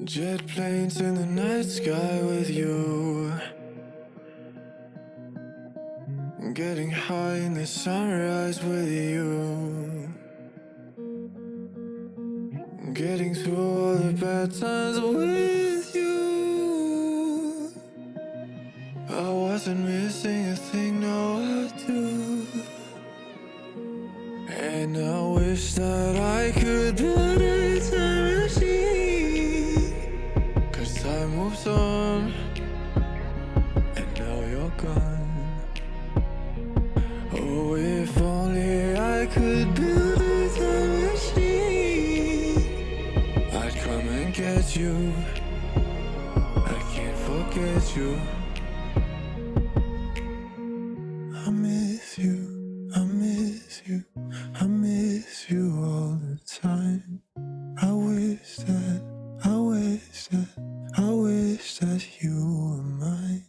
Jet planes in the night sky with you, getting high in the sunrise with you, getting through all the bad times with you. I wasn't missing a thing, now I do. And I wish that I could build a time machine, 'cause time moves on, and now you're gone. Oh, if only I could build a time machine, I'd come and get you. I can't forget you. I miss you, I miss you, I miss you all the time. I wish that, I wish that, I wish that you were mine.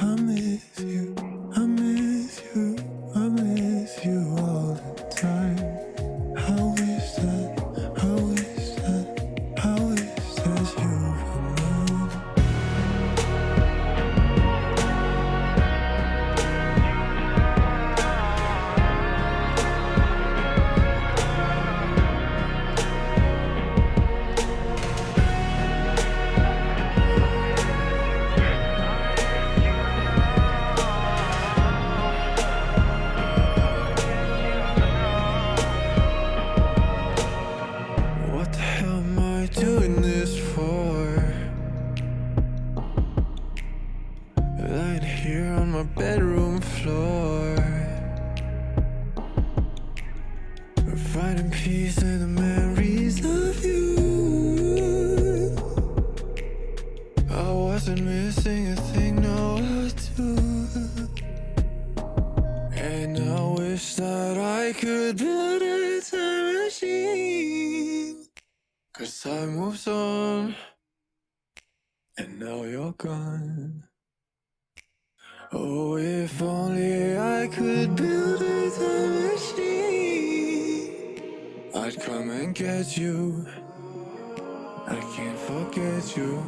I miss you, I miss you, I miss you all the time. I wish that, I wish that, I wish that you were mine. What the hell am I doing this for? Lying here on my bedroom floor, finding peace in the memories of you. I wasn't missing a thing, now I do. And I wish that I could build a time machine, 'cause time moves on, and now you're gone. Oh, if only I could build a time machine, I'd come and get you. I can't forget you.